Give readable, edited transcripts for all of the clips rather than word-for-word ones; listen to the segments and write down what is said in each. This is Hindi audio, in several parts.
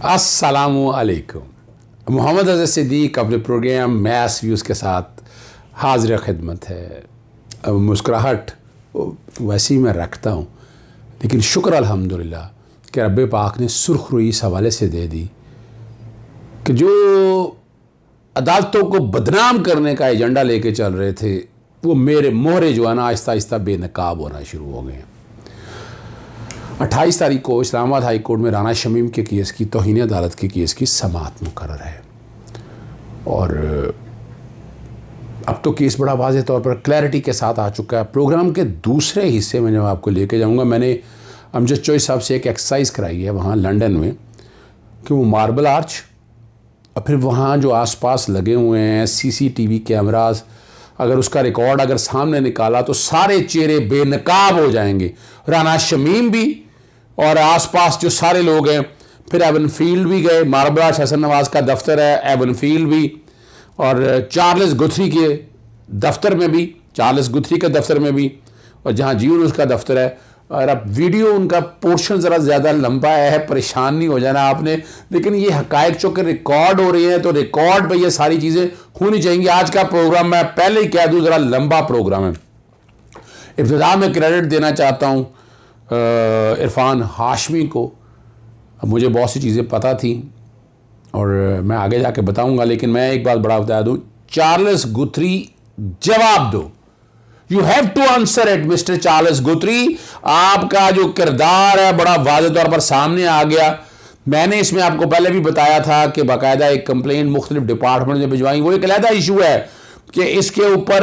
अस्सलामु अलैकुम। मोहम्मद अज़हर सिद्दीक़ अपने प्रोग्राम मैस व्यूज़ के साथ हाज़िर खिदमत है। अब मुस्कुराहट वैसे ही मैं रखता हूँ, लेकिन शुक्र अल्हम्दुलिल्लाह कि रब्बे पाक ने सुर्ख रुई इस हवाले से दे दी कि जो अदालतों को बदनाम करने का एजेंडा लेके चल रहे थे वो मेरे मोहरे जो है ना आहिस्ता आहिस्ता बेनकाब होना शुरू हो गए। 28 तारीख को इस्लामाबाद हाई कोर्ट में राना शमीम के केस की तौहीन अदालत के केस की समाअत मुकर्रर है और अब तो केस बड़ा वाज़ेह तौर पर क्लैरिटी के साथ आ चुका है। प्रोग्राम के दूसरे हिस्से में जब आपको लेके जाऊंगा, मैंने अमजद चोई साहब से एक एक्सरसाइज कराई है वहाँ लंदन में कि वो मार्बल आर्च और फिर वहाँ जो आसपास लगे हुए हैं CCTV कैमरास, अगर उसका रिकॉर्ड अगर सामने निकाला तो सारे चेहरे बेनकाब हो जाएंगे, राना शमीम भी और आसपास जो सारे लोग हैं। फिर एवन फील्ड भी गए, मार्बल आर्च हसन नवाज का दफ्तर है, एवन फील्ड भी, और चार्ल्स गुथरी के दफ्तर में भी, चार्ल्स गुथरी के दफ्तर में भी, और जहाँ जीवन उसका दफ्तर है। और अब वीडियो उनका पोर्शन ज़रा ज़्यादा लंबा है, परेशान नहीं हो जाना आपने, लेकिन ये हकायक चूँकि रिकॉर्ड हो रही हैं तो रिकॉर्ड पे ये सारी चीज़ें होनी चाहिए। आज का प्रोग्राम मैं पहले ही कह दूँ ज़रा लंबा प्रोग्राम है। इब्तिदा में क्रेडिट देना चाहता हूँ इरफान हाशमी को। अब मुझे बहुत सी चीज़ें पता थी और मैं आगे जाके बताऊँगा, लेकिन मैं एक बात बड़ा बता दूँ, चार्ल्स गुथरी जवाब दो, you have to answer it mister Charles Guthrie. आपका जो किरदार है बड़ा वाज़ेह तौर पर सामने आ गया। मैंने इसमें आपको पहले भी बताया था कि बाकायदा एक कंप्लेंट मुख्तलिफ डिपार्टमेंट में भिजवाई, वो एक अलहदा इशू है कि इसके ऊपर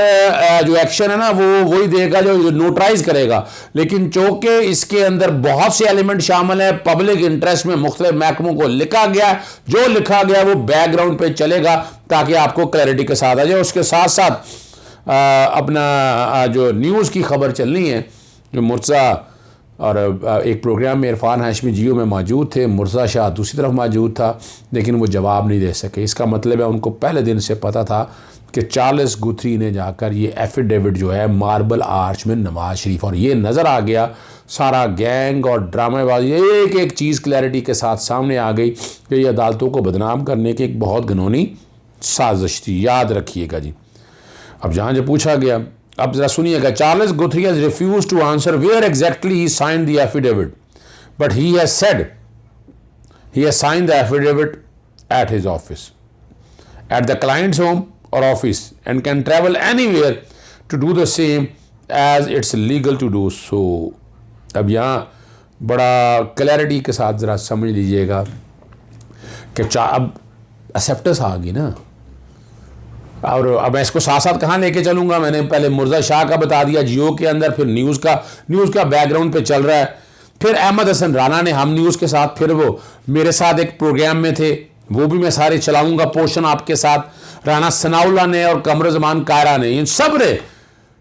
जो एक्शन है ना वो वही देगा जो नोटराइज करेगा, लेकिन चूँकि इसके अंदर बहुत से एलिमेंट शामिल हैं, पब्लिक इंटरेस्ट में मुख्तलिफ महकमों को लिखा गया, जो लिखा गया वो बैकग्राउंड पे चलेगा ताकि आपको क्लैरिटी के साथ आ जाए। उसके साथ साथ अपना जो न्यूज़ की खबर चलनी है, जो मुर्तज़ा और एक प्रोग्राम में इरफान हाशमी जियो में मौजूद थे, मुर्तज़ा शाह दूसरी तरफ मौजूद था, लेकिन वो जवाब नहीं दे सके। इसका मतलब है उनको पहले दिन से पता था कि चार्ल्स गुथरी ने जाकर ये एफिडेविट जो है मार्बल आर्च में नवाज शरीफ, और ये नज़र आ गया सारा गैंग और ड्रामेबाजी, एक एक चीज़ क्लैरिटी के साथ सामने आ गई कि ये अदालतों को बदनाम करने की एक बहुत घिनौनी साजिश थी। याद रखिएगा जी। अब जहाँ जो पूछा गया, अब जरा सुनिएगा। Charles Guthrie has refuse to answer where exactly he signed the affidavit, but he has said he has signed the affidavit at his office, at the client's home और office, and can travel anywhere to do the same as it's legal to do so. अब यहाँ बड़ा क्लैरिटी के साथ ज़रा समझ लीजिएगा कि अब एक्सेप्टेंस आ गई ना, और अब मैं इसको साथ साथ कहाँ लेके चलूँगा। मैंने पहले मुर्तज़ा शाह का बता दिया जियो के अंदर, फिर न्यूज़ का बैकग्राउंड पे चल रहा है, फिर अहमद हसन राना ने हम न्यूज़ के साथ, फिर वो मेरे साथ एक प्रोग्राम में थे, वो भी मैं सारे चलाऊँगा पोर्शन आपके साथ, राना सनाउल्लाह ने और कमरुज़्ज़मान कायरा ने, इन सब ने,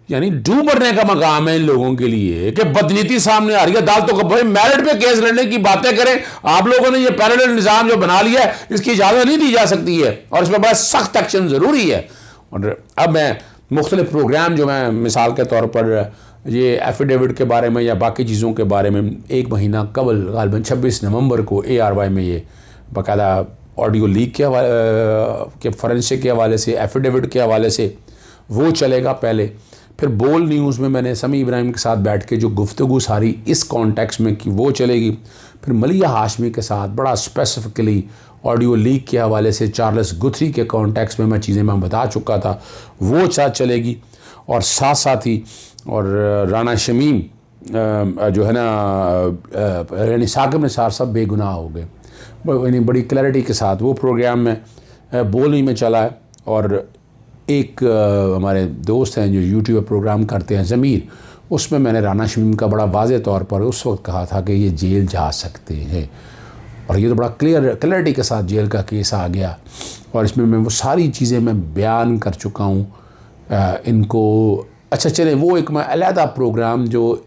यानी डूब मरने का मकाम है इन लोगों के लिए कि बदनीति सामने आ रही है। अदालतों को भाई मेरिट पे केस लड़ने की बातें करें आप लोगों ने, ये पैरेलल निज़ाम जो बना लिया है इसकी इजाज़त नहीं दी जा सकती है और इसमें बड़ा सख्त एक्शन ज़रूरी है। और अब मैं मुख्तलिफ प्रोग्राम जो मैं मिसाल के तौर पर ये एफिडेविट के बारे में या बाकी चीज़ों के बारे में एक महीना कबल गालिबन 26 नवंबर को ARY में ये बाकायदा ऑडियो लीक के फॉरेंसिक के हवाले से, एफिडेविट के हवाले से वो चलेगा पहले। फिर बोल न्यूज़ में मैंने समी इब्राहिम के साथ बैठ के जो गुफ्तगू सारी इस कॉन्टेक्स्ट में की वो चलेगी। फिर मलिया हाशमी के साथ बड़ा स्पेसिफिकली ऑडियो लीक के हवाले से चार्ल्स गुथरी के कॉन्टेक्स्ट में मैं चीज़ें मैं बता चुका था, वो साथ चलेगी। और साथ साथ ही और राना शमीम जो है ना, यानी साकिब निसार सब बेगुनाह हो गए, यानी बड़ी क्लैरिटी के साथ वो प्रोग्राम में बोल में चला है। और एक हमारे दोस्त हैं जो यूट्यूब प्रोग्राम करते हैं ज़मीर, उसमें मैंने राना शमीम का बड़ा वाज़ेह तौर पर उस वक्त कहा था कि ये जेल जा सकते हैं, और ये तो बड़ा क्लियरिटी के साथ जेल का केस आ गया। और इसमें मैं वो सारी चीज़ें मैं बयान कर चुका हूँ इनको। अच्छा चलें, वो एक मैं अलहदा प्रोग्राम जो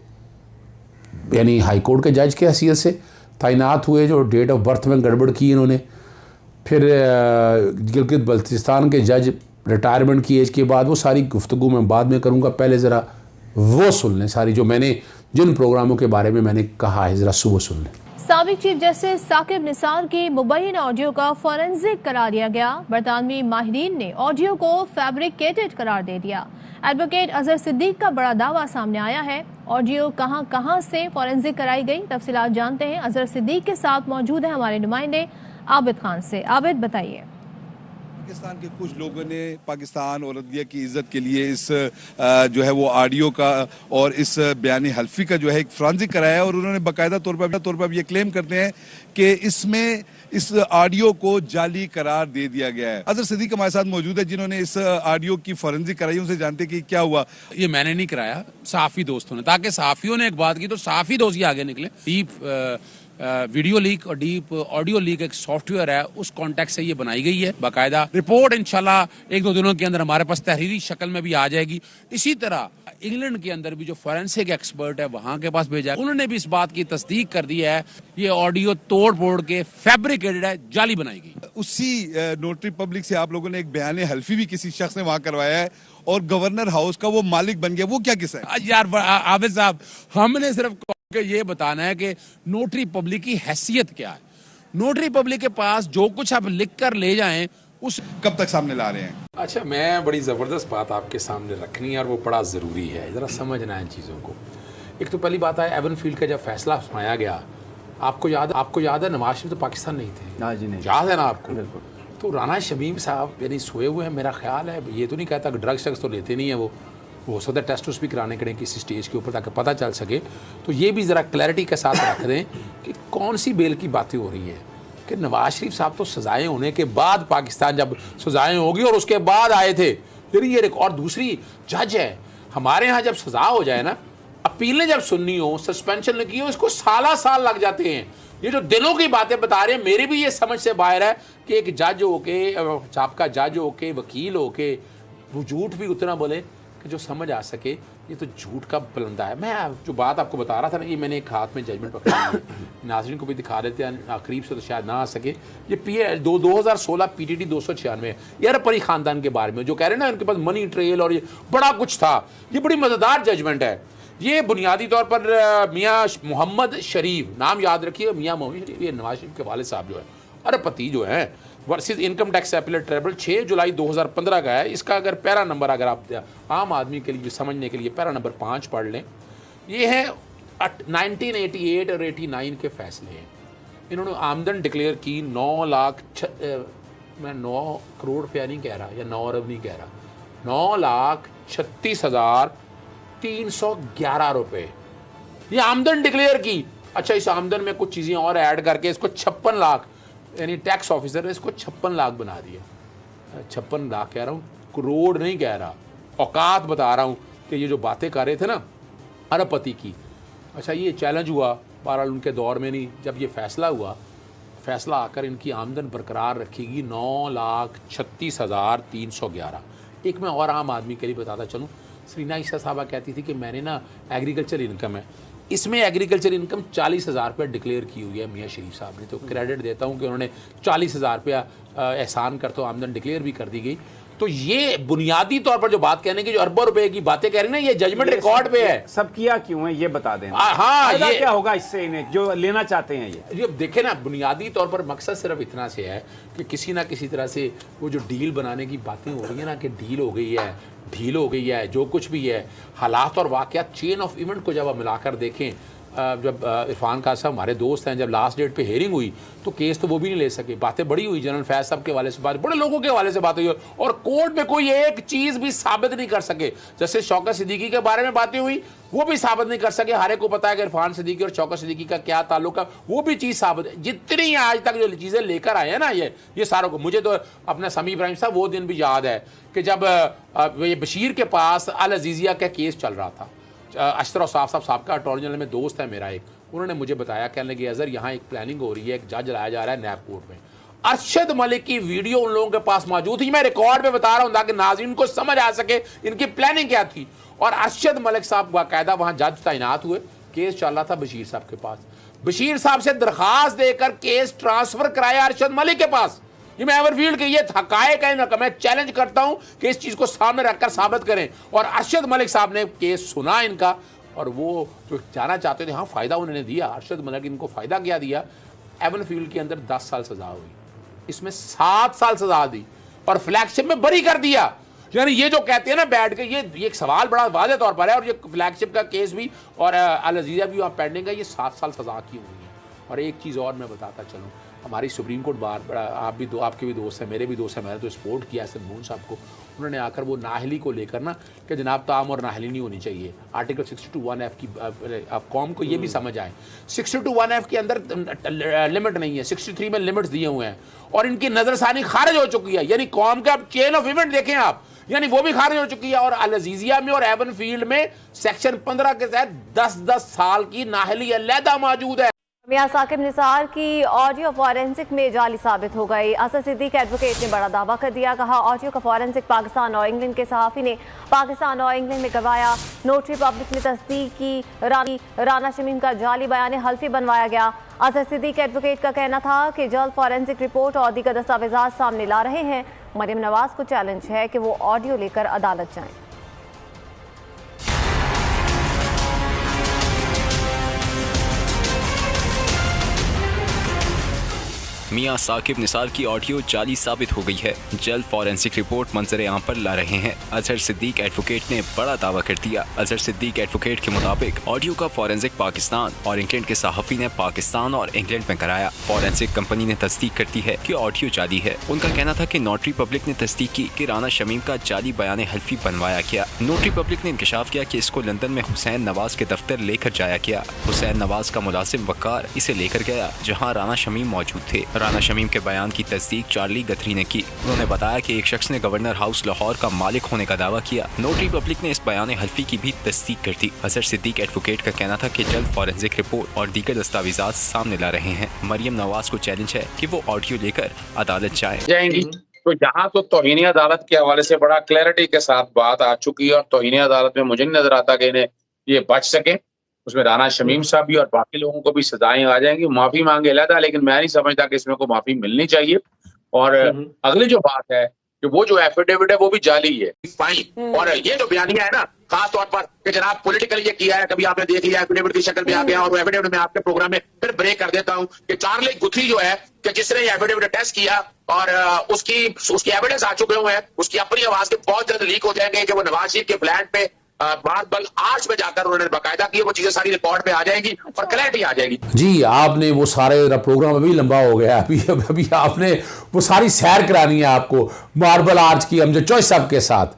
यानी हाई कोर्ट के जज के हैसियत से तैनात हुए, जो डेट ऑफ बर्थ में गड़बड़ की इन्होंने, फिर गिलगित बल्तिस्तान के जज रिटायरमेंट की एज के बाद, वो सारी गुफ्तगू मैं बाद में करूँगा। पहले ज़रा वो सुन लें सारी जो मैंने जिन प्रोग्रामों के बारे में मैंने कहा है, ज़रा सुबह सुन लें। साबिक चीफ जस्टिस साकिब निसार की मुबैन ऑडियो का फॉरेंसिक करार दिया गया। बरतानवी माहिरीन ने ऑडियो को फैब्रिकेटेड करार दे दिया। एडवोकेट अजहर सिद्दीक का बड़ा दावा सामने आया है। ऑडियो कहां से फॉरेंसिक कराई गई, तफसीलात जानते हैं। अजहर सिद्दीक के साथ मौजूद है हमारे नुमाइंदे आबिद खान से। आबिद, बताइए। पाकिस्तान के कुछ लोगों ने पाकिस्तान और अदलिया की इज्जत के लिए इस जो है वो ऑडियो का और इस बयानी हल्फी का जो है एक फ्रांसिक कराया और उन्होंने बाकायदा तौर पर ये क्लेम करते हैं कि इसमें इस ऑडियो को जाली करार दे दिया गया है। अजहर सिद्दीक हमारे साथ मौजूद है जिन्होंने इस ऑडियो की फॉरेंसिक कराई। उनसे जानते कि क्या हुआ। ये मैंने नहीं कराया, सहाफी दोस्तों ने, ताकि सहाफियों ने एक बात की तो सहाफी दोस्त ही आगे निकले। डीप वीडियो लीक और डीप ऑडियो लीक एक सॉफ्टवेयर है, उस कॉन्टेक्ट से ये बनाई गई है। बाकायदा रिपोर्ट इंशाल्लाह एक दो दिनों के अंदर हमारे पास तहरीरी शक्ल में भी आ जाएगी। इसी तरह इंग्लैंड के अंदर भी जो फॉरेंसिक एक्सपर्ट है वहां के पास भेजा है, उन्होंने भी इस बात की तस्दीक कर दी है ये ऑडियो तोड़ फोड़ के फैब्रिकेटेड है, जाली बनाई गई। उसी नोटरी पब्लिक से आप लोगों ने एक बयान हल्फी भी किसी शख्स ने वहां करवाया है और गवर्नर हाउस का वो मालिक बन गया, वो क्या किस्सा है? यार आबिद साहब, हमने सिर्फ ये बताना है कि नोटरी पब्लिक की हैसियत क्या है। नोटरी पब्लिक के पास जो कुछ आप लिख कर ले जाएं उस कब तक सामने ला रहे हैं? अच्छा, मैं बड़ी ज़बरदस्त बात आपके सामने रखनी है और वो बड़ा ज़रूरी है, ज़रा समझना है इन चीज़ों को। एक तो पहली बात है, एवनफील्ड का जब फैसला सुनाया गया, आपको याद है नवाज शरीफ तो पाकिस्तान नहीं थे। हाँ जी, नहीं याद है ना आपको? बिल्कुल। तो राना शमीम साहब यानी सोए हुए हैं, मेरा ख्याल है। ये तो नहीं कहता कि ड्रग्स तो लेते नहीं है वो हो सकता है टेस्ट भी कराने करें किसी स्टेज के ऊपर ताकि पता चल सके। तो ये भी ज़रा क्लैरिटी के साथ रख दें कि कौन सी बेल की बातें हो रही हैं कि नवाज शरीफ साहब तो सजाएं होने के बाद पाकिस्तान जब सजाएं होगी और उसके बाद आए थे। फिर ये और दूसरी जज है हमारे यहाँ, जब सजा हो जाए ना, अपीलें जब सुननी हो, सस्पेंशन लगी हो, इसको साल लग जाते हैं। ये जो दिनों की बातें बता रहे हैं, मेरी भी ये समझ से बाहर है कि एक जज होके, साहब जज होके, वकील होके वो झूठ भी उतना बोले कि जो समझ आ सके। ये तो झूठ का बलंदा है। मैं जो बात आपको बता रहा था ना, ये मैंने एक हाथ में जजमेंट पकड़ी है, नाज़रीन को भी दिखा देते हैं, करीब से तो शायद ना आ सके। ये 2016 PTT 296 यार परी ख़ानदान के बारे में जो कह रहे हैं ना, उनके पास मनी ट्रेल और ये बड़ा कुछ था। ये बड़ी मज़ेदार जजमेंट है। ये बुनियादी तौर पर मियाँ मोहम्मद शरीफ, नाम याद रखिए, मियाँ मोहम्मद शरीफ, ये नवाज शरीफ के वालिद साहब जो है अरबपति जो हैं, versus income tax appellate tribunal 6 जुलाई 2015 का है। इसका अगर पैरा नंबर, अगर आप आम आदमी के लिए समझने के लिए पैरा नंबर 5 पढ़ लें, ये है 1988 और 89 के फैसले हैं। इन्होंने आमदन डिक्लेयर की 9 करोड़ रुपया नहीं कह रहा या 9 अरब नहीं कह रहा, 9,36,311 रुपये ये आमदन डिक्लेयर की। अच्छा, इस आमदन में कुछ चीज़ें और ऐड करके इसको 56 लाख, यानी टैक्स ऑफिसर ने इसको 56 लाख बना दिया। 56 लाख कह रहा हूँ, करोड़ नहीं कह रहा, औकात बता रहा हूँ कि ये जो बातें कर रहे थे ना अरबपति की। अच्छा, ये चैलेंज हुआ बहरहाल उनके दौर में नहीं, जब ये फैसला हुआ, फैसला आकर इनकी आमदन बरकरार रखेगी 9,36,311। एक मैं और आम आदमी के लिए बताता चलूँ, सरीना ईसा साहबा कहती थी कि मैंने ना एग्रीकल्चर इनकम है, इसमें एग्रीकल्चर इनकम 40,000 रुपये डिक्लेयर की हुई है मियाँ शरीफ साहब ने। तो क्रेडिट देता हूँ कि उन्होंने 40,000 रुपया एहसान कर तो आमदन डिक्लेयर भी कर दी गई। तो ये बुनियादी तौर पर जो बात कहने की, जो अरबों रुपए की बातें कह रही ना, ये जजमेंट रिकॉर्ड पे है। सब किया क्यों है ये बता दें। हाँ, ये क्या होगा इससे इन्हें जो लेना चाहते हैं ये देखे ना, बुनियादी तौर पर मकसद सिर्फ इतना से है कि किसी ना किसी तरह से वो जो डील बनाने की बातें हो रही है ना, कि डील हो गई है, ढील हो गई है, जो कुछ भी है, हालात और वाक़यात, चेन ऑफ इवेंट को जब आप मिलाकर देखें, जब इरफान खान साहब हमारे दोस्त हैं, जब लास्ट डेट पे हेयरिंग हुई तो केस तो वो भी नहीं ले सके, बातें बड़ी हुई, जनरल फैज साहब के हवाले से बात, बड़े लोगों के हवाले से बात हुई और कोर्ट में कोई एक चीज़ भी साबित नहीं कर सके। जैसे शौकत सिद्दीकी के बारे में बातें हुई, वो भी साबित नहीं कर सके। हर एक को पता है कि इरफान सिद्दीकी और शौकत सिद्दीकी का क्या ताल्लुक है, वो भी चीज़ साबित, जितनी आज तक जो चीज़ें लेकर आए हैं ना, ये सारों को, मुझे तो अपना समी इब्राहिम साहब वो दिन भी याद है कि जब ये बशीर के पास अल अजीज़िया का केस चल रहा था, अशरफ साहब का अटॉर्नी जनरल में दोस्त है मेरा एक, उन्होंने मुझे बताया, कहने लगे अजहर यहाँ एक प्लानिंग हो रही है, एक जज लाया जा रहा है नैब कोर्ट में। अरशद मलिक की वीडियो उन लोगों के पास मौजूद थी, मैं रिकॉर्ड पे बता रहा हूँ ताकि नाज़रीन को समझ आ सके इनकी प्लानिंग क्या थी। और अरशद मलिक साहब बाकायदा वहाँ जज तैनात हुए, केस चल रहा था बशीर साहब के पास, बशीर साहब से दरखास्त देकर केस ट्रांसफर कराया अरशद मलिक के पास। ये मैं एवरफील्ड के ये हकायक है ना, मैं चैलेंज करता हूँ कि इस चीज़ को सामने रखकर साबित करें। और अरशद मलिक साहब ने केस सुना इनका, और वो जो जाना चाहते थे, हाँ फ़ायदा उन्होंने दिया, अरशद मलिक इनको फ़ायदा क्या दिया, एवनफील्ड के अंदर 10 साल सज़ा हुई, इसमें 7 साल सज़ा दी और फ्लैगशिप में बरी कर दिया। यानी ये जो कहते हैं ना बैठ के, ये एक सवाल बड़ा वाज़े तौर पर है, और ये फ्लैगशिप का केस भी और अल अज़ीज़ा भी वहाँ पेंडिंग है, ये 7 साल सज़ा की हुई है। और एक चीज़ और मैं बताता चलूँ, हमारी सुप्रीम कोर्ट बार बड़ा, आपके भी दोस्त हैं, मेरे भी दोस्त हैं, मैंने तो सपोर्ट किया है मोहन साहब को, उन्होंने आकर वो नाहली को लेकर ना कि जनाब ताम और नाहली नहीं होनी चाहिए, आर्टिकल 62(1)(f की कौम को ये भी समझ आए, 62(1)(f के अंदर लिमिट नहीं है, 63 में लिमिट्स दिए हुए हैं और इनकी नज़रसानी खारिज हो चुकी है। यानी कौम का चेन ऑफ इवेंट देखें आप, यानी वो भी खारिज हो चुकी है। और अल अज़ीज़िया में और एवनफील्ड में सेक्शन 15 के तहत 10-10 साल की नाहली अलहदा मौजूद है। मियां साकिब निसार की ऑडियो फॉरेंसिक में जाली साबित हो गई। असद सिद्दीक एडवोकेट ने बड़ा दावा कर दिया, कहा ऑडियो का फॉरेंसिक पाकिस्तान और इंग्लैंड के सहाफ़ी ने पाकिस्तान और इंग्लैंड में करवाया। नोटरी पब्लिक ने तस्दीक की राना शमीम का जाली बयान हल्फी बनवाया गया। असद सिद्दीक एडवोकेट का कहना था कि जल्द फॉरेंसिक रिपोर्ट और दीगर दस्तावेजात सामने ला रहे हैं। मरियम नवाज को चैलेंज है कि वो ऑडियो लेकर अदालत जाएं। मियां साकिब निसार की ऑडियो जाली साबित हो गई है, जल्द फॉरेंसिक रिपोर्ट मंजर आम पर ला रहे हैं। अजहर सिद्दीक एडवोकेट ने बड़ा दावा कर दिया। अजहर सिद्दीक एडवोकेट के मुताबिक ऑडियो का फॉरेंसिक पाकिस्तान और इंग्लैंड के सहाफ़ी ने पाकिस्तान और इंग्लैंड में कराया। फॉरेंसिक कंपनी ने तस्दीक करती है कि ऑडियो जाली है। उनका कहना था कि नोटरी पब्लिक ने तस्दीक की कि राना शमीम का जाली बयान हल्फी बनवाया गया। नोटरी पब्लिक ने इंकशाफ किया कि इसको लंदन में हुसैन नवाज के दफ्तर लेकर जाया गया। हुसैन नवाज का मुलाजिम वकार इसे लेकर गया जहाँ राना शमीम मौजूद थे। राना शमीम के बयान की तस्दीक चार्ली गथरी ने की। उन्होंने बताया कि एक शख्स ने गवर्नर हाउस लाहौर का मालिक होने का दावा किया। नोटरी पब्लिक ने इस बयान हल्फी की भी तस्दीक कर दी। अजहर सिद्दीक एडवोकेट का कहना था कि जल्द फॉरेंसिक रिपोर्ट और दीगर दस्तावेजात सामने ला रहे हैं। मरियम नवाज को चैलेंज है कि वो ऑडियो लेकर अदालत जाएंगी। तो यहाँ तो तौहीन अदालत के हवाले से बड़ा क्लैरिटी के साथ बात आ चुकी है और तौहीन अदालत में मुझे नहीं नजर आता कि इन्हें ये बच सके। उसमें राना शमीम साहब भी और बाकी लोगों को भी सजाएं आ जाएंगी। माफी मांगे अलहदा, लेकिन मैं नहीं समझता कि इसमें को माफी मिलनी चाहिए। और अगली जो बात है कि वो जो एफिडेविट है वो भी जाली है। और ये जो बयानिया है ना, खास तौर पर कि जनाब पॉलिटिकल ये किया है, कभी आपने देख लिया एफिडेविट की शक्ल में आ गया। और एफिडेविट में आपके प्रोग्राम में फिर ब्रेक कर देता हूँ कि चार्ली गुथरी जो है कि जिसने एफिडेविट टेस्ट किया और उसकी एविडेंस आ चुके हुए हैं, उसकी अपनी आवाज के बहुत जल्द लीक हो जाएंगे कि वो नवाज शरीफ के फ्लैट पे मार्बल आर्च में जाकर उन्होंने बाकायदा की। वो चीजें सारी रिकॉर्ड पे आ जाएंगी और क्लैरिटी आ जाएगी। जी आपने वो सारे प्रोग्राम अभी लंबा हो गया, अभी आपने वो सारी सैर करानी है आपको मार्बल आर्च की अमजद चौधरी साहब के साथ।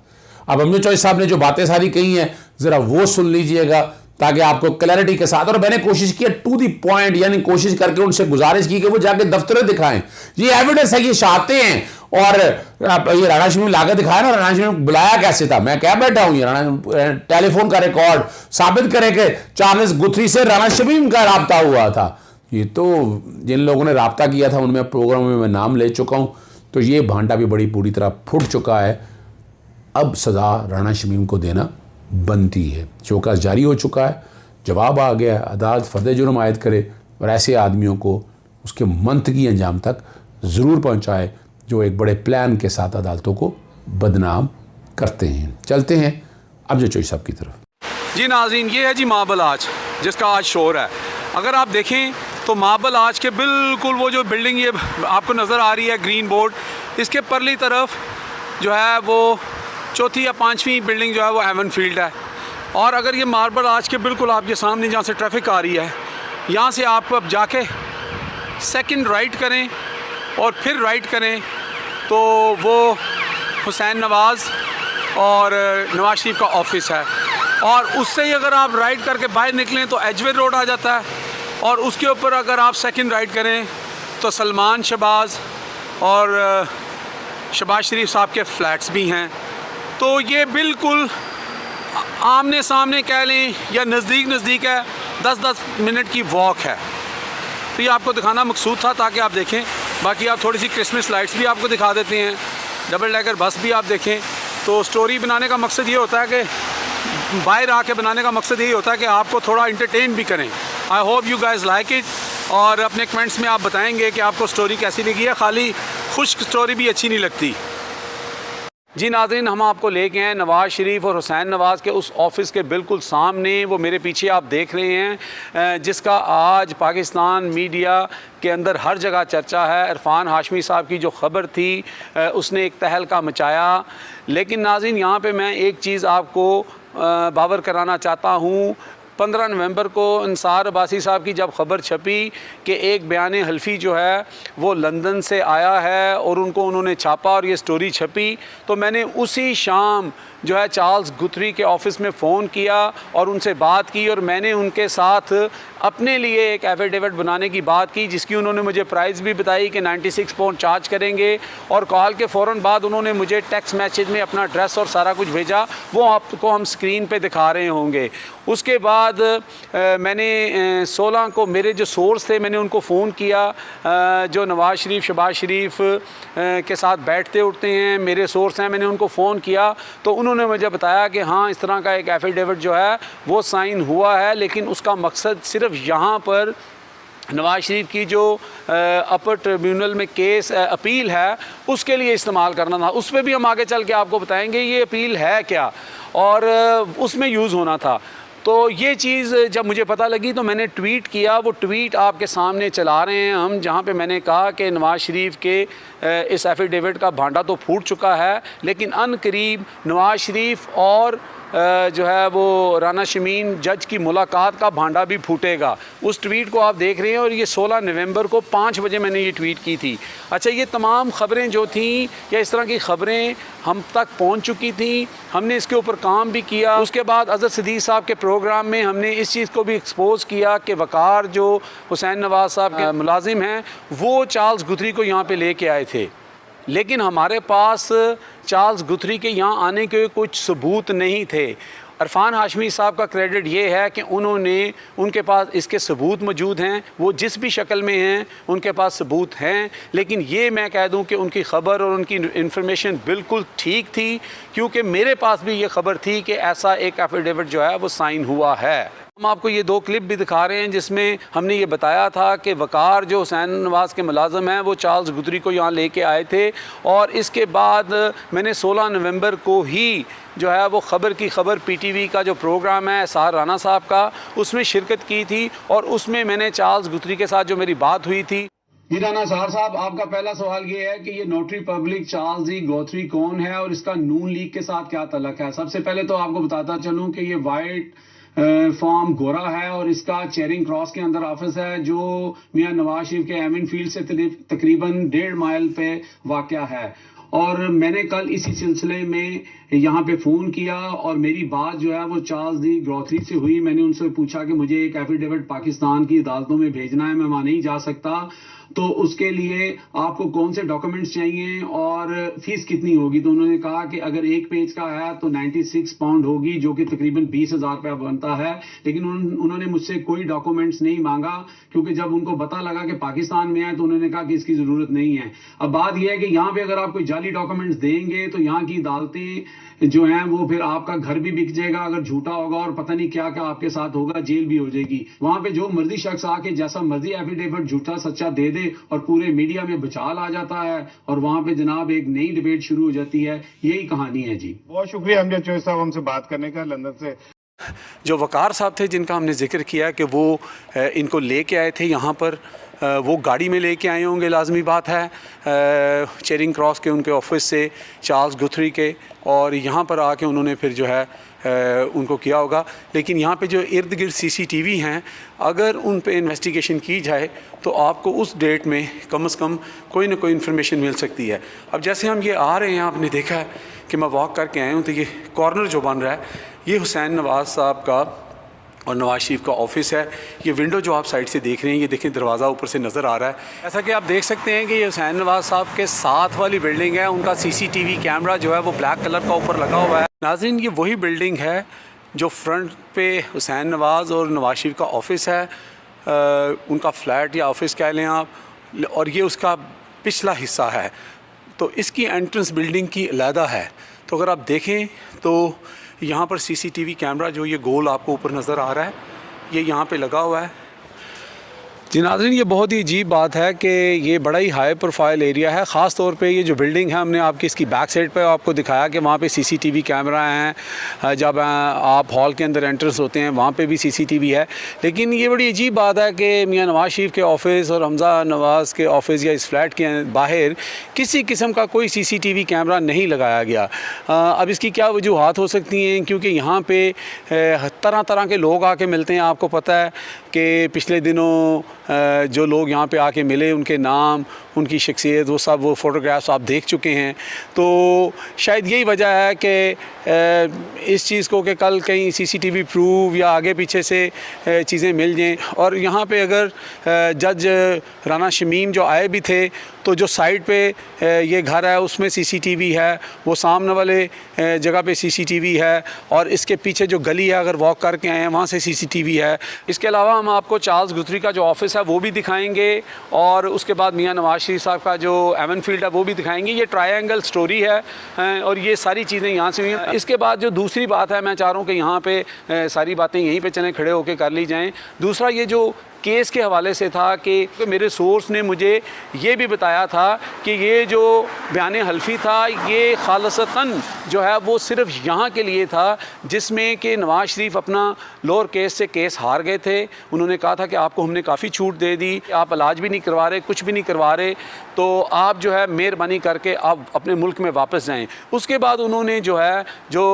अब अमजद चौधरी साहब ने जो बातें सारी कही हैं जरा वो सुन लीजिएगा ताकि आपको क्लैरिटी के साथ। और मैंने कोशिश की टू दी पॉइंट, यानी कोशिश करके उनसे गुजारिश की कि वो जाके दफ्तर दिखाएं, ये एविडेंस है, ये चाहते हैं। और ये राना शमीम लाकर दिखाया ना, राना शमीम बुलाया कैसे था, मैं क्या बैठा हूं, ये राना टेलीफोन का रिकॉर्ड साबित करे कि चार्ल्स गुथरी से राना शमीम का राब्ता हुआ था। ये तो जिन लोगों ने राब्ता किया था उनमें प्रोग्राम में मैं नाम ले चुका हूं, तो ये भांडा भी बड़ी पूरी तरह फूट चुका है। अब सजा राना शमीम को देना बनती है। शोकास जारी हो चुका है, जवाब आ गया, अदालत फर्द जुर्म आयद करे और ऐसे आदमियों को उसके मंतकी अंजाम तक ज़रूर पहुंचाए जो एक बड़े प्लान के साथ अदालतों को बदनाम करते हैं। चलते हैं अमजद चौधरी साहब की तरफ। जी नाज़रीन, ये है जी मार्बल आर्च जिसका आज शोर है। अगर आप देखें तो मार्बल आर्च के बिल्कुल वो जो बिल्डिंग ये आपको नज़र आ रही है ग्रीन बोर्ड, इसके परली तरफ जो है वो चौथी या पांचवी बिल्डिंग जो है वो एवनफील्ड है। और अगर ये मार्बल आर्च के बिल्कुल आपके सामने जहाँ से ट्रैफिक आ रही है, यहाँ से आप अब जाके सेकंड राइट करें और फिर राइट करें तो वो हुसैन नवाज़ और नवाज शरीफ का ऑफिस है। और उससे ही अगर आप राइट करके बाहर निकलें तो एजवे रोड आ जाता है। और उसके ऊपर अगर आप सेकंड राइट करें तो सलमान शहबाज और शहबाज शरीफ साहब के फ्लैट्स भी हैं। तो ये बिल्कुल आमने सामने कह लें या नज़दीक है, 10-10 मिनट की वॉक है। तो ये आपको दिखाना मकसूद था ताकि आप देखें। बाकी आप थोड़ी सी क्रिसमस लाइट्स भी आपको दिखा देते हैं, डबल डेकर बस भी आप देखें। तो स्टोरी बनाने का मकसद ये होता है कि बाहर आके बनाने का मकसद यही होता है कि आपको थोड़ा इंटरटेन भी करें। I hope you guys like it. और अपने कमेंट्स में आप बताएंगे कि आपको स्टोरी कैसी लगी है। खाली खुश्क स्टोरी भी अच्छी नहीं लगती। जी नाज़रीन, हम आपको लेके हैं नवाज़ शरीफ और हुसैन नवाज़ के उस ऑफ़िस के बिल्कुल सामने। वो मेरे पीछे आप देख रहे हैं, जिसका आज पाकिस्तान मीडिया के अंदर हर जगह चर्चा है। इरफान हाशमी साहब की जो ख़बर थी उसने एक तहलका मचाया। लेकिन नाज़रीन, यहाँ पे मैं एक चीज़ आपको बावर कराना चाहता हूँ। 15 नवंबर को अंसार अब्बासी साहब की जब ख़बर छपी कि एक बयान हल्फी जो है वो लंदन से आया है और उन्होंने छापा और ये स्टोरी छपी, तो मैंने उसी शाम जो है चार्ल्स गुथरी के ऑफ़िस में फ़ोन किया और उनसे बात की और मैंने उनके साथ अपने लिए एक एफिडेविट बनाने की बात की, जिसकी उन्होंने मुझे प्राइस भी बताई कि 96 पाउंड चार्ज करेंगे। और कॉल के फ़ौरन बाद उन्होंने मुझे टेक्स्ट मैसेज में अपना एड्रेस और सारा कुछ भेजा, वो आपको हम स्क्रीन पे दिखा रहे होंगे। उसके बाद मैंने 16 को मेरे जो सोर्स थे मैंने उनको फ़ोन किया, जो नवाज़ शरीफ शहबाज शरीफ के साथ बैठते उठते हैं, मेरे सोर्स हैं। मैंने उनको फ़ोन किया तो उन्होंने मुझे बताया कि हाँ, इस तरह का एक एफिडेविट जो है वो साइन हुआ है, लेकिन उसका मकसद सिर्फ यहाँ पर नवाज़ शरीफ की जो अपर ट्रिब्यूनल में केस अपील है उसके लिए इस्तेमाल करना था। उस पर भी हम आगे चल के आपको बताएंगे ये अपील है क्या और उसमें यूज़ होना था। तो ये चीज़ जब मुझे पता लगी तो मैंने ट्वीट किया। वो ट्वीट आपके सामने चला रहे हैं हम, जहाँ पे मैंने कहा कि नवाज़ शरीफ के इस एफिडेविट का भांडा तो फूट चुका है, लेकिन अनकरीब नवाज़ शरीफ और जो है वो राना शमीम जज की मुलाकात का भांडा भी फूटेगा। उस ट्वीट को आप देख रहे हैं और ये 16 नवंबर को 5 बजे मैंने ये ट्वीट की थी। अच्छा, ये तमाम ख़बरें जो थीं या इस तरह की ख़बरें हम तक पहुंच चुकी थी, हमने इसके ऊपर काम भी किया। उसके बाद अज़हर सिद्दीक़ साहब के प्रोग्राम में हमने इस चीज़ को भी एक्सपोज़ किया कि वक़ार जो हुसैन नवाज़ साहब के मुलाजिम हैं वो चार्ल्स गुथरी को यहाँ पे लेके आए थे, लेकिन हमारे पास चार्ल्स गुथरी के यहाँ आने के कुछ सबूत नहीं थे। इरफान हाशमी साहब का क्रेडिट ये है कि उनके पास इसके सबूत मौजूद हैं, वो जिस भी शक्ल में हैं उनके पास सबूत हैं। लेकिन ये मैं कह दूं कि उनकी ख़बर और उनकी इन्फॉर्मेशन बिल्कुल ठीक थी, क्योंकि मेरे पास भी ये ख़बर थी कि ऐसा एक एफिडेविट जो है वो साइन हुआ है। हम आपको ये 2 क्लिप भी दिखा रहे हैं जिसमें हमने ये बताया था कि वक़ार जो हुसैन नवाज़ के मुलाज़िम हैं वो चार्ल्स गुथरी को यहाँ लेके आए थे। और इसके बाद मैंने 16 नवंबर को ही जो है वो ख़बर की ख़बर PTV का जो प्रोग्राम है सार राना साहब का, उसमें शिरकत की थी और उसमें मैंने चार्ल्स गुथरी के साथ जो मेरी बात हुई थी। जी राना साहब, आपका पहला सवाल ये है कि ये नोटरी पब्लिक चार्ल्स डी गुथरी कौन है और इसका नून लीग के साथ क्या तल्लुक़ है। सबसे पहले तो आपको बताता चलूँ कि ये वाइट फॉर्म गोरा है और इसका चेरिंग क्रॉस के अंदर ऑफिस है, जो मियां नवाज शरीफ के एमिन फील्ड से तकरीबन 1.5 माइल पे वाक़या है। और मैंने कल इसी सिलसिले में यहाँ पे फ़ोन किया और मेरी बात जो है वो चार्ल्स डी गुथरी से हुई। मैंने उनसे पूछा कि मुझे एक एफिडेविट पाकिस्तान की अदालतों में भेजना है, मैं वहाँ नहीं जा सकता, तो उसके लिए आपको कौन से डॉक्यूमेंट्स चाहिए और फीस कितनी होगी। तो उन्होंने कहा कि अगर 1 पेज का है तो 96 पाउंड होगी, जो कि तकरीबन 20,000 रुपया बनता है। लेकिन उन्होंने मुझसे कोई डॉक्यूमेंट्स नहीं मांगा, क्योंकि जब उनको पता लगा कि पाकिस्तान में है तो उन्होंने कहा कि इसकी ज़रूरत नहीं है। अब बात यह है कि यहाँ पे अगर आप कोई जाली डॉक्यूमेंट्स देंगे तो यहाँ की अदालतें जो हैं वो फिर आपका घर भी बिक जाएगा अगर झूठा होगा, और पता नहीं क्या क्या आपके साथ होगा, जेल भी हो जाएगी। वहां पे जो मर्जी शख्स आके जैसा मर्जी एफिडेविट झूठा सच्चा दे दे और पूरे मीडिया में बचाल आ जाता है और वहां पे जनाब एक नई डिबेट शुरू हो जाती है। यही कहानी है जी। बहुत शुक्रिया अमजद चौधरी साहब हमसे बात करने का लंदन से। जो वक़ार साहब थे जिनका हमने जिक्र किया कि वो इनको लेके आए थे यहाँ पर, वो गाड़ी में लेके आए होंगे, लाजमी बात है, चेरिंग क्रॉस के उनके ऑफिस से चार्ल्स गुथरी के, और यहाँ पर आके उन्होंने फिर जो है उनको किया होगा। लेकिन यहाँ पे जो इर्द गिर्द CCTV हैं, अगर उन पे इन्वेस्टिगेशन की जाए तो आपको उस डेट में कम से कम कोई ना कोई इन्फॉर्मेशन मिल सकती है। अब जैसे हम ये आ रहे हैं, आपने देखा है कि मैं वॉक करके आया हूँ, तो ये कॉर्नर जो बन रहा है ये हुसैन नवाज़ साहब का और नवाज शरीफ का ऑफिस है। ये विंडो जो आप साइड से देख रहे हैं, ये देखें दरवाज़ा ऊपर से नज़र आ रहा है। ऐसा कि आप देख सकते हैं कि ये हुसैन नवाज साहब के साथ वाली बिल्डिंग है, उनका CCTV कैमरा जो है वो ब्लैक कलर का ऊपर लगा हुआ है। नाज़रीन, ये वही बिल्डिंग है जो फ्रंट पे हुसैन नवाज़ और नवाज शरीफ का ऑफिस है, उनका फ्लैट या ऑफिस कह लें आप, और ये उसका पिछला हिस्सा है। तो इसकी एंट्रेंस बिल्डिंग की अलहदा है। तो अगर आप देखें तो यहाँ पर CCTV कैमरा जो ये गोल आपको ऊपर नज़र आ रहा है, ये यहाँ पे लगा हुआ है। जी नाज़रीन, ये बहुत ही अजीब बात है कि ये बड़ा ही हाई प्रोफाइल एरिया है। ख़ास तौर पे ये जो बिल्डिंग है, हमने आपकी इसकी बैक साइड पे आपको दिखाया कि वहाँ पे सीसीटीवी कैमरा हैं। जब आप हॉल के अंदर एंट्रेंस होते हैं वहाँ पे भी सीसीटीवी है। लेकिन ये बड़ी अजीब बात है कि मियां नवाज़ शरीफ के ऑफ़िस और हमज़ा नवाज़ के ऑफ़िस या इस फ्लैट के बाहर किसी किस्म का कोई सीसीटीवी कैमरा नहीं लगाया गया। अब इसकी क्या वजूहात हो सकती हैं, क्योंकि यहाँ पर तरह तरह के लोग आके मिलते हैं। आपको पता है कि पिछले दिनों जो लोग यहाँ पे आके मिले, उनके नाम, उनकी शख्सियत, वो सब वो फ़ोटोग्राफ्स आप देख चुके हैं। तो शायद यही वजह है कि इस चीज़ को कि कल कहीं सीसीटीवी प्रूफ या आगे पीछे से चीज़ें मिल जाएं। और यहाँ पे अगर जज राना शमीम जो आए भी थे, तो जो साइड पे ये घर है उसमें सीसीटीवी है, वो सामने वाले जगह पे सीसीटीवी है, और इसके पीछे जो गली है अगर वॉक करके आए हैं वहाँ से सीसीटीवी है। इसके अलावा हम आपको चार्ल्स गुथरी का जो ऑफ़िस है वो भी दिखाएंगे, और उसके बाद मियां नवाज़ शरीफ साहब का जो एवन फील्ड है वो भी दिखाएंगे। ये ट्रायंगल स्टोरी है और ये सारी चीज़ें यहाँ से हुई हैं। इसके बाद जो दूसरी बात है, मैं चाह रहा हूँ कि यहाँ पे सारी बातें यहीं पे चलें, खड़े होकर कर ली जाएँ। दूसरा ये जो केस के हवाले से था कि मेरे सोर्स ने मुझे ये भी बताया था कि ये जो बयान हल्फी था ये खालसतन जो है वो सिर्फ यहाँ के लिए था, जिसमें कि नवाज़ शरीफ अपना लोअर केस से केस हार गए थे। उन्होंने कहा था कि आपको हमने काफ़ी छूट दे दी, आप इलाज भी नहीं करवा रहे, कुछ भी नहीं करवा रहे, तो आप जो है मेहरबानी करके आप अपने मुल्क में वापस जाएं। उसके बाद उन्होंने जो है जो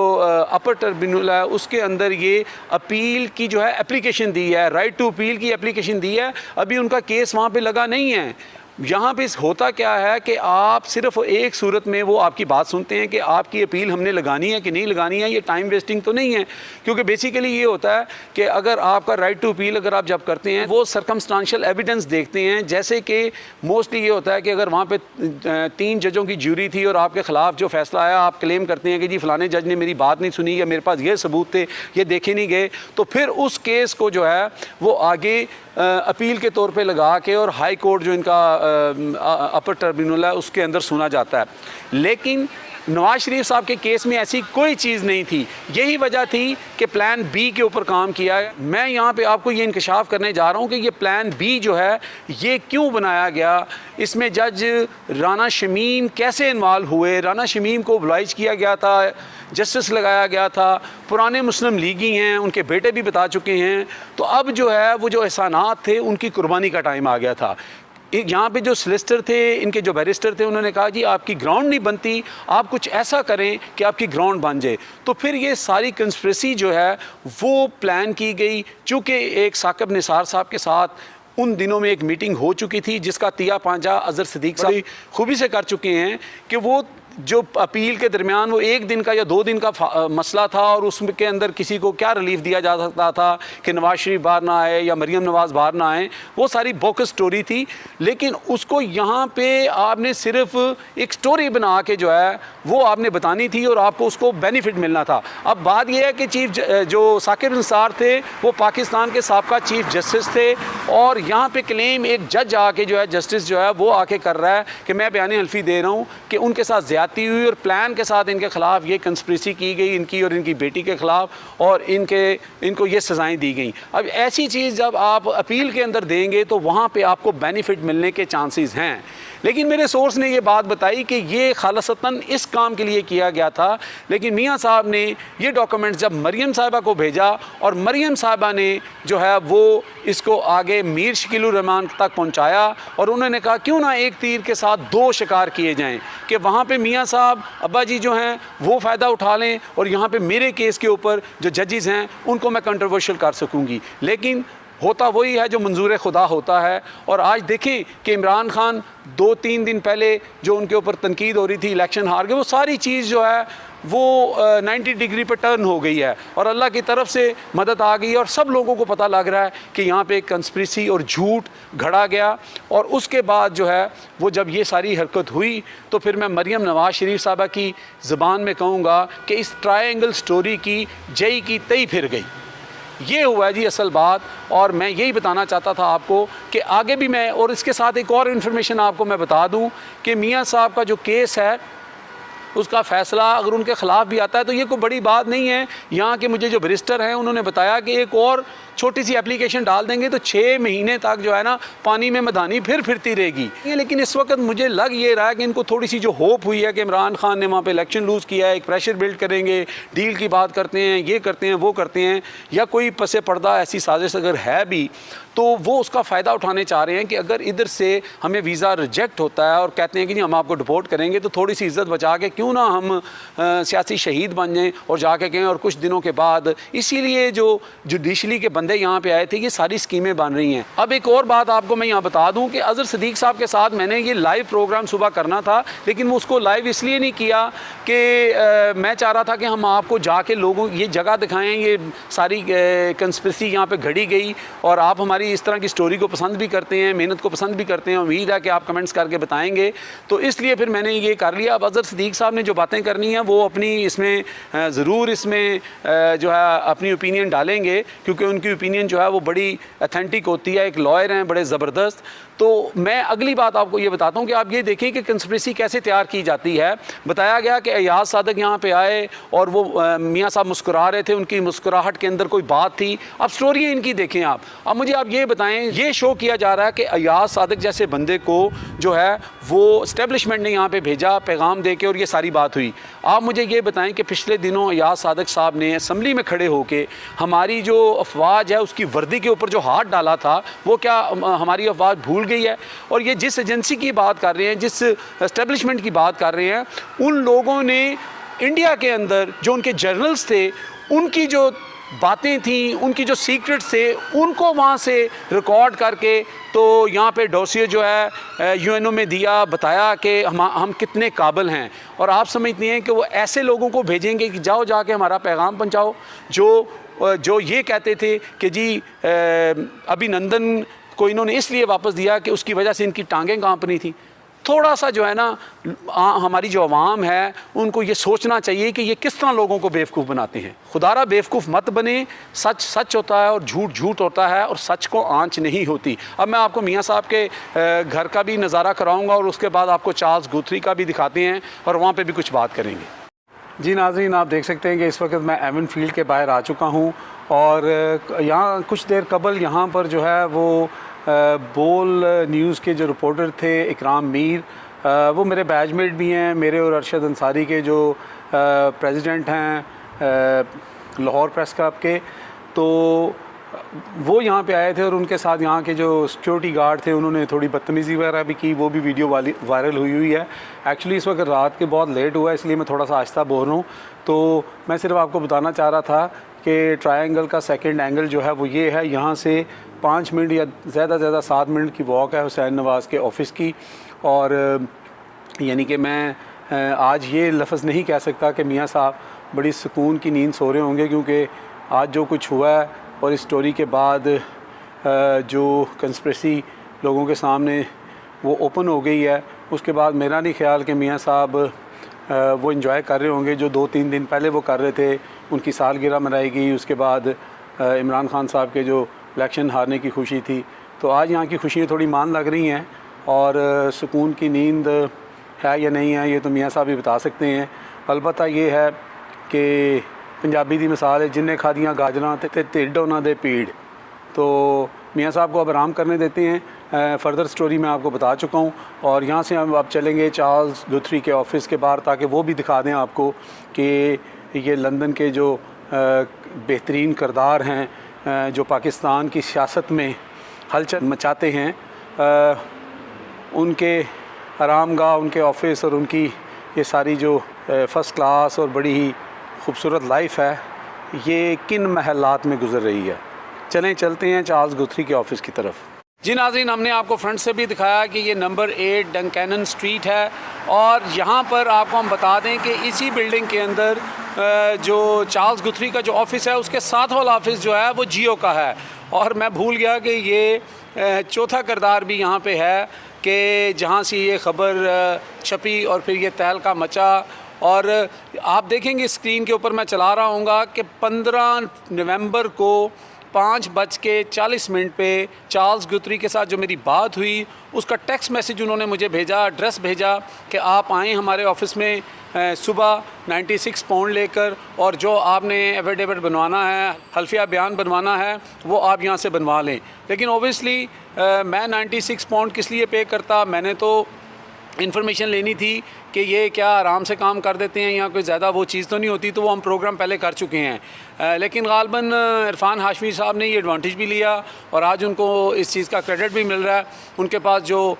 अपर ट्रिब्यूनल है उसके अंदर ये अपील की जो है एप्लीकेशन दी है, राइट टू अपील की एप्लीकेशन दी है। अभी उनका केस वहाँ पे लगा नहीं है। यहाँ पे होता क्या है कि आप सिर्फ एक सूरत में वो आपकी बात सुनते हैं कि आपकी अपील हमने लगानी है कि नहीं लगानी है। ये टाइम वेस्टिंग तो नहीं है, क्योंकि बेसिकली ये होता है कि अगर आपका राइट टू अपील अगर आप जब करते हैं वो सर्कमस्टांशियल एविडेंस देखते हैं। जैसे कि मोस्टली ये होता है कि अगर वहाँ पे 3 जजों की ज्यूरी थी और आपके ख़िलाफ़ जो फैसला आया, आप क्लेम करते हैं कि जी फ़लाने जज ने मेरी बात नहीं सुनी या मेरे पास ये सबूत थे, ये देखे नहीं गए, तो फिर उस केस को जो है वो आगे अपील के तौर पे लगा के और हाई कोर्ट जो इनका अपर ट्रिब्यूनल है उसके अंदर सुना जाता है। लेकिन नवाज़ शरीफ साहब के केस में ऐसी कोई चीज़ नहीं थी। यही वजह थी कि प्लान बी के ऊपर काम किया है। मैं यहाँ पे आपको ये इंकशाफ करने जा रहा हूँ कि ये प्लान बी जो है ये क्यों बनाया गया, इसमें जज राना शमीम कैसे इन्वॉल्व हुए। राना शमीम को ओबलाइज किया गया था, जस्टिस लगाया गया था, पुराने मुस्लिम लीगी हैं, उनके बेटे भी बता चुके हैं। तो अब जो है वो जो एहसानात थे उनकी कुर्बानी का टाइम आ गया था। यहाँ पे जो सॉलिसिटर थे, इनके जो बैरिस्टर थे, उन्होंने कहा जी आपकी ग्राउंड नहीं बनती, आप कुछ ऐसा करें कि आपकी ग्राउंड बन जाए। तो फिर ये सारी कंस्पिरेसी जो है वो प्लान की गई। चूँकि एक साकिब निसार साहब के साथ उन दिनों में एक मीटिंग हो चुकी थी जिसका तिया पांजा अजहर सिद्दीक साहब खूबी से कर चुके हैं कि वो जो अपील के दरमियान वो 1 दिन का या 2 दिन का मसला था, और उसके अंदर किसी को क्या रिलीफ दिया जा सकता था कि नवाज़ शरीफ बाहर ना आए या मरीम नवाज़ बाहर ना आए, वो सारी बोकस स्टोरी थी। लेकिन उसको यहाँ पे आपने सिर्फ एक स्टोरी बना के जो है वो आपने बतानी थी और आपको उसको बेनिफिट मिलना था। अब बात यह है कि चीफ जो साकिब निसार थे वो पाकिस्तान के साबका चीफ जस्टिस थे, और यहाँ पे क्लेम एक जज आके जो है जस्टिस जो है वो आके कर रहा है कि मैं बयान हल्फी दे रहा हूँ कि उनके साथ ज़्यादती हुई और प्लान के साथ इनके ख़िलाफ़ ये कंस्पिरेसी की गई, इनकी और इनकी बेटी के ख़िलाफ़, और इनको ये सज़ाएं दी गई। अब ऐसी चीज़ जब आप अपील के अंदर देंगे तो वहाँ पे आपको बेनिफिट मिलने के चांसेस हैं। लेकिन मेरे सोर्स ने ये बात बताई कि ये खालसतन इस काम के लिए किया गया था। लेकिन मियाँ साहब ने ये डॉक्यूमेंट्स जब मरीम साहिबा को भेजा और मरीम साहिबा ने जो है वो इसको आगे मीर शकीलुर रहमान तक पहुँचाया, और उन्होंने कहा क्यों ना एक तीर के साथ 2 शिकार किए जाएँ कि वहाँ पे मियाँ साहब अब्बा जी जो हैं वो फ़ायदा उठा लें और यहाँ पे मेरे केस के ऊपर जो जजेस हैं उनको मैं कंट्रोवर्शियल कर सकूँगी। लेकिन होता वही है जो मंजूर खुदा होता है। और आज देखें कि इमरान खान 2-3 दिन पहले जो उनके ऊपर तनकीद हो रही थी, इलेक्शन हार गए, वो सारी चीज़ जो है वो 90 डिग्री पर टर्न हो गई है और अल्लाह की तरफ से मदद आ गई और सब लोगों को पता लग रहा है कि यहाँ पे एक कंस्पिरेसी और झूठ घड़ा गया। और उसके बाद जो है वो जब ये सारी हरकत हुई तो फिर मैं मरीम नवाज़ शरीफ साहबा की ज़बान में कहूँगा कि इस ट्रायंगल स्टोरी की जई की तई फिर गई। ये हुआ जी असल बात। और मैं यही बताना चाहता था आपको कि आगे भी मैं, और इसके साथ एक और इन्फॉर्मेशन आपको मैं बता दूं कि मियां साहब का जो केस है उसका फ़ैसला अगर उनके ख़िलाफ़ भी आता है तो ये कोई बड़ी बात नहीं है। यहाँ के मुझे जो बैरिस्टर हैं उन्होंने बताया कि एक और छोटी सी एप्लीकेशन डाल देंगे तो 6 महीने तक जो है ना पानी में मदानी फिरती रहेगी। लेकिन इस वक्त मुझे लग ये रहा है कि इनको थोड़ी सी जो होप हुई है कि इमरान खान ने वहाँ पे इलेक्शन लूज़ किया है, एक प्रेशर बिल्ड करेंगे, डील की बात करते हैं, ये करते हैं, वो करते हैं, या कोई पसे पर्दा ऐसी साजिश अगर है भी तो वो उसका फ़ायदा उठाने चाह रहे हैं कि अगर इधर से हमें वीज़ा रिजेक्ट होता है और कहते हैं कि नहीं हम आपको डिपोर्ट करेंगे तो थोड़ी सी इज़्ज़त बचा के क्यों ना हम सियासी शहीद बन जाएँ और जाके कहें और कुछ दिनों के बाद। इसीलिए जो जुडिशली के बंदे यहाँ पे आए थे ये सारी स्कीमें बन रही हैं। अब एक और बात आपको मैं यहाँ बता दूँ कि अज़हर सिद्दीक़ साहब के साथ मैंने ये लाइव प्रोग्राम सुबह करना था, लेकिन वो उसको लाइव इसलिए नहीं किया कि मैं चाह रहा था कि हम आपको जाके लोगों ये जगह दिखाएँ, ये सारी कंस्पिरेसी यहाँ पर घड़ी गई और आप हमारी इस तरह की स्टोरी को पसंद भी करते हैं, मेहनत को पसंद भी करते हैं, उम्मीद है कि आप कमेंट्स करके बताएंगे। तो इसलिए फिर मैंने ये कर लिया। अब अज़हर सिद्दीक़ साहब ने जो बातें करनी हैं वो अपनी इसमें ज़रूर इसमें जो है अपनी ओपिनियन डालेंगे, क्योंकि उनकी ओपिनियन जो है वो बड़ी अथेंटिक होती है, एक लॉयर हैं बड़े ज़बरदस्त। तो मैं अगली बात आपको ये बताता हूँ कि आप ये देखें कि कंस्पिरेसी कैसे तैयार की जाती है। बताया गया कि अयाज सादक यहाँ पे आए और वो मियाँ साहब मुस्कुरा रहे थे, उनकी मुस्कुराहट के अंदर कोई बात थी। अब स्टोरी इनकी देखें आप। अब मुझे आप ये बताएं, ये शो किया जा रहा है कि अयाज सादक जैसे बंदे को जो है वो इस्टेब्लिशमेंट ने यहाँ पे भेजा पैगाम दे के और ये सारी बात हुई। आप मुझे ये बताएं कि पिछले दिनों अयाज सादक साहब ने असम्बली में खड़े होकर हमारी जो अफवाज है उसकी वर्दी के ऊपर जो हाथ डाला था वो क्या हमारी अफवाज भूल गई है? और ये जिस एजेंसी की बात कर रहे हैं, जिस एस्टेब्लिशमेंट की बात कर रहे हैं, उन लोगों ने इंडिया के अंदर जो उनके जर्नल्स थे उनकी जो बातें थी, उनकी जो सीक्रेट्स थे, उनको वहाँ से रिकॉर्ड करके तो यहाँ पे डोसियर जो है यूएनओ में दिया, बताया कि हम कितने काबिल हैं। और आप समझती हैं कि वो ऐसे लोगों को भेजेंगे कि जाओ जाके हमारा पैगाम पहुँचाओ, जो ये कहते थे कि जी अभिनंदन को इन्होंने इसलिए वापस दिया कि उसकी वजह से इनकी टांगें कांपनी थी। थोड़ा सा जो है ना हमारी जो आवाम है उनको ये सोचना चाहिए कि ये किस तरह लोगों को बेवकूफ़ बनाते हैं। खुदारा बेवकूफ़ मत बने, सच सच होता है और झूठ झूठ होता है और सच को आंच नहीं होती। अब मैं आपको मियाँ साहब के घर का भी नज़ारा कराऊंगा और उसके बाद आपको चार्ल्स गुथरी का भी दिखाते हैं और वहाँ पे भी कुछ बात करेंगे। जी नाज़रीन, आप देख सकते हैं कि इस वक्त मैं एवन फील्ड के बाहर आ चुका हूँ और यहाँ कुछ देर कबल यहाँ पर जो है वो बोल न्यूज़ के जो रिपोर्टर थे इकराम मीर, वो मेरे बैचमेट भी हैं, मेरे और अरशद अंसारी के जो प्रेसिडेंट हैं लाहौर प्रेस क्लब के। तो वो यहाँ पे आए थे और उनके साथ यहाँ के जो सिक्योरिटी गार्ड थे उन्होंने थोड़ी बदतमीज़ी वगैरह भी की, वो भी वीडियो वायरल हुई है। एक्चुअली इस वक्त रात के बहुत लेट हुआ है इसलिए मैं थोड़ा सा आहिस्ता बोल रहा हूँ। तो मैं सिर्फ आपको बताना चाह रहा था कि ट्रायंगल का सेकंड एंगल जो है वो ये है, यहाँ से 5 मिनट या ज़्यादा से ज़्यादा 7 मिनट की वॉक है हुसैन नवाज़ के ऑफ़िस की। और यानी कि मैं आज ये लफ्ज़ नहीं कह सकता कि मियाँ साहब बड़ी सुकून की नींद सो रहे होंगे, क्योंकि आज जो कुछ हुआ है और इस स्टोरी के बाद जो कंस्पिरेसी लोगों के सामने वो ओपन हो गई है, उसके बाद मेरा नहीं ख्याल कि मियाँ साहब वो इन्जॉय कर रहे होंगे जो 2-3 दिन पहले वो कर रहे थे। उनकी सालगिरह मनाई गई, उसके बाद इमरान खान साहब के जो इलेक्शन हारने की खुशी थी, तो आज यहाँ की खुशियाँ थोड़ी मान लग रही हैं। और सुकून की नींद है या नहीं है ये तो मियाँ साहब ही बता सकते हैं। अलबत्ता ये है कि पंजाबी दी मिसाल है, जिन्हें खादियाँ गाजरां ते ढिड उन्हां दे पीड़। तो मियाँ साहब को अब आराम करने देते हैं। फ़र्दर स्टोरी मैं आपको बता चुका हूँ और यहाँ से हम अब चलेंगे चार्ल्स गुथरी के ऑफ़िस के बाहर, ताकि वो भी दिखा दें आपको कि ये लंदन के जो बेहतरीन किरदार हैं जो पाकिस्तान की सियासत में हलचल मचाते हैं, उनके आरामगाह, उनके ऑफ़िस और उनकी ये सारी जो फ़र्स्ट क्लास और बड़ी ही खूबसूरत लाइफ है, ये किन महलात में गुजर रही है। चलते हैं चार्ल्स गुथरी के ऑफ़िस की तरफ। जी नाज़रीन, हमने आपको फ्रंट से भी दिखाया कि ये नंबर 8 डंकैनन स्ट्रीट है और यहाँ पर आपको हम बता दें कि इसी बिल्डिंग के अंदर जो चार्ल्स गुथरी का जो ऑफ़िस है उसके साथ वाला ऑफ़िस जो है वो जियो का है। और मैं भूल गया कि ये चौथा किरदार भी यहाँ पे है कि जहाँ से ये ख़बर छपी और फिर ये तहलका मचा। और आप देखेंगे स्क्रीन के ऊपर मैं चला रहा हूँगा कि 15 नवंबर को 5:40 पे चार्ल्स गुथरी के साथ जो मेरी बात हुई, उसका टेक्स्ट मैसेज उन्होंने मुझे भेजा, एड्रेस भेजा कि आप आएँ हमारे ऑफ़िस में सुबह 96 पाउंड लेकर, और जो आपने एफिडेविट बनवाना है, हल्फिया बयान बनवाना है, वो आप यहाँ से बनवा लें। लेकिन ओबियसली मैं 96 पाउंड किस लिए पे करता? मैंने तो इन्फॉर्मेशन लेनी थी कि ये क्या आराम से काम कर देते हैं, यहाँ कोई ज़्यादा वो चीज़ तो नहीं होती, तो वो हम प्रोग्राम पहले कर चुके हैं। लेकिन गालबन इरफान हाशमी साहब ने ये एडवांटेज भी लिया और आज उनको इस चीज़ का क्रेडिट भी मिल रहा है। उनके पास जो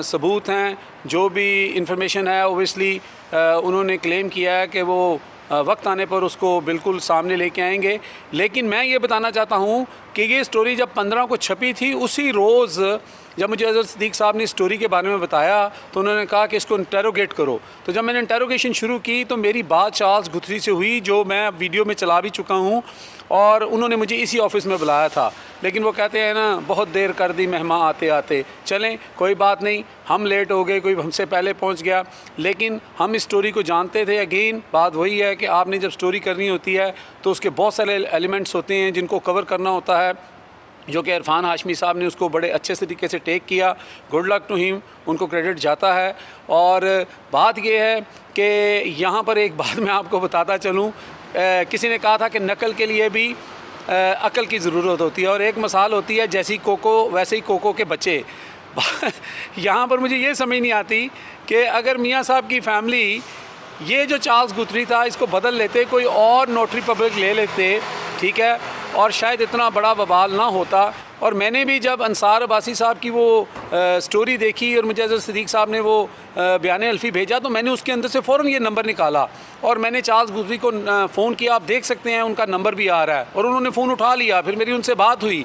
सबूत हैं, जो भी इंफॉर्मेशन है, ओबियसली उन्होंने क्लेम किया है कि वो वक्त आने पर उसको बिल्कुल सामने लेके आएंगे। लेकिन मैं ये बताना चाहता हूँ कि ये स्टोरी जब 15 को छपी थी, उसी रोज़ जब मुझे अज़हर सिद्दीक़ साहब ने स्टोरी के बारे में बताया तो उन्होंने कहा कि इसको इंटेरोगेट करो। तो जब मैंने इंटेरोगेशन शुरू की तो मेरी बात चार्ल्स गुथरी से हुई, जो मैं वीडियो में चला भी चुका हूँ, और उन्होंने मुझे इसी ऑफ़िस में बुलाया था। लेकिन वो कहते हैं ना, बहुत देर कर दी मेहमान आते आते। चलें, कोई बात नहीं, हम लेट हो गए, कोई हमसे पहले पहुंच गया, लेकिन हम इस स्टोरी को जानते थे। अगेन बात वही है कि आपने जब स्टोरी करनी होती है तो उसके बहुत सारे एलिमेंट्स होते हैं जिनको कवर करना होता है, जो कि इरफान हाशमी साहब ने उसको बड़े अच्छे तरीके से टेक किया। गुड लक टू हिम, उनको क्रेडिट जाता है। और बात यह है कि यहाँ पर एक बात मैं आपको बताता चलूँ, किसी ने कहा था कि नकल के लिए भी अकल की ज़रूरत होती है, और एक मिसाल होती है जैसी कोको वैसे ही कोको के बच्चे। यहाँ पर मुझे ये समझ नहीं आती कि अगर मियाँ साहब की फ़ैमिली ये जो चार्ल्स गुथरी था इसको बदल लेते, कोई और नोटरी पब्लिक ले लेते, ठीक है, और शायद इतना बड़ा बवाल ना होता। और मैंने भी जब अंसार अब्बासी साहब की वो स्टोरी देखी और मुझे अज़हर सिद्दीक़ साहब ने वो बयान अल्फ़ी भेजा, तो मैंने उसके अंदर से फ़ौरन ये नंबर निकाला और मैंने चार्ल्स गुथरी को फ़ोन किया। आप देख सकते हैं उनका नंबर भी आ रहा है, और उन्होंने फ़ोन उठा लिया। फिर मेरी उनसे बात हुई,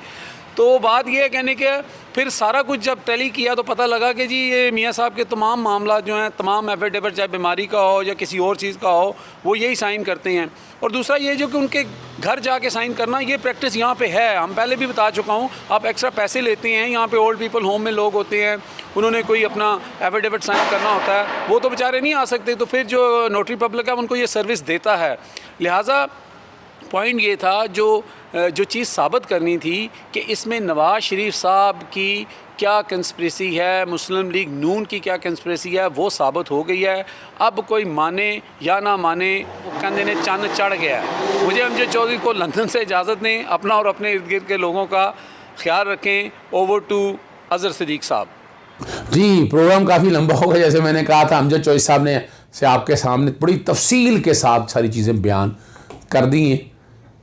तो बात ये है कहने के, फिर सारा कुछ जब टैली किया तो पता लगा कि जी ये मियाँ साहब के तमाम मामला जो हैं, तमाम एफिडेविट चाहे बीमारी का हो या किसी और चीज़ का हो, वो यही साइन करते हैं। और दूसरा ये जो कि उनके घर जाके साइन करना, ये प्रैक्टिस यहाँ पे है। हम पहले भी बता चुका हूँ, आप एक्स्ट्रा पैसे लेते हैं, यहाँ पे ओल्ड पीपल होम में लोग होते हैं, उन्होंने कोई अपना एफिडेविट साइन करना होता है, वो तो बेचारे नहीं आ सकते, तो फिर जो नोटरी पब्लिक है उनको ये सर्विस देता है। लिहाजा पॉइंट ये था, जो चीज़ साबित करनी थी कि इसमें नवाज़ शरीफ साहब की क्या कंस्पिरेसी है, मुस्लिम लीग नून की क्या कंस्पिरेसी है, वो साबित हो गई है। अब कोई माने या ना माने, वो कंधे ने चन्न चढ़ गया है। मुझे अमजद चौधरी को लंदन से इजाज़त दें, अपना और अपने इर्द गिर्द के लोगों का ख्याल रखें। ओवर टू अज़हर सिद्दीक़ साहब। जी, प्रोग्राम काफ़ी लंबा होगा, जैसे मैंने कहा था। अमजद चौधरी साहब ने से आपके सामने बड़ी तफसील के साथ सारी चीज़ें बयान कर दी हैं।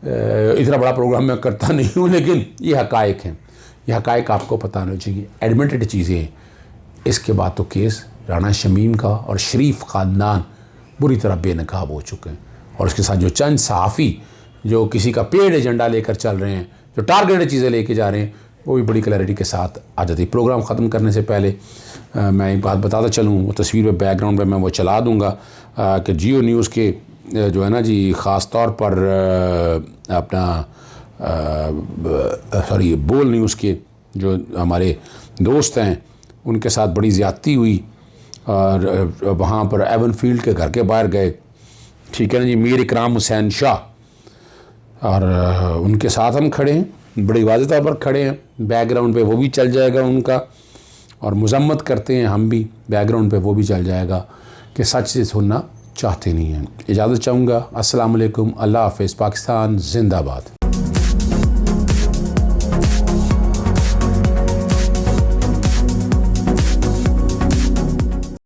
इतना बड़ा प्रोग्राम मैं करता नहीं हूँ, लेकिन ये हक़ाइक़ हैं, ये हक़ाइक़ आपको पता होना चाहिए, एडमिटेड चीज़ें हैं। इसके बाद तो केस राना शमीम का और शरीफ ख़ानदान बुरी तरह बेनकाब हो चुके हैं, और उसके साथ जो चंद सहाफ़ी जो किसी का पेड एजेंडा लेकर चल रहे हैं, जो टारगेटेड चीज़ें लेके जा रहे हैं, वो भी बड़ी क्लैरिटी के साथ आ जाती है। प्रोग्राम ख़त्म करने से पहले मैं एक बात बताता चलूँ, वो तस्वीर में बैकग्राउंड में मैं वो चला दूँगा कि जियो न्यूज़ के जो है ना जी, ख़ास तौर पर अपना बोल न्यूज़ के जो हमारे दोस्त हैं, उनके साथ बड़ी ज़्यादती हुई, और वहाँ पर एवन फील्ड के घर के बाहर गए, ठीक है ना जी, मीर इकराम हुसैन शाह, और उनके साथ हम खड़े हैं, बड़ी वाज़ेह तौर पर खड़े हैं। बैकग्राउंड पे वो भी चल जाएगा उनका, और मज़म्मत करते हैं हम भी, बैकग्राउंड पे वो भी चल जाएगा कि सच से सुनना चाहते नहीं हैं। इजाज़त चाहूँगा। अस्सलाम वालेकुम, अल्लाह हाफ़िज़, पाकिस्तान जिंदाबाद।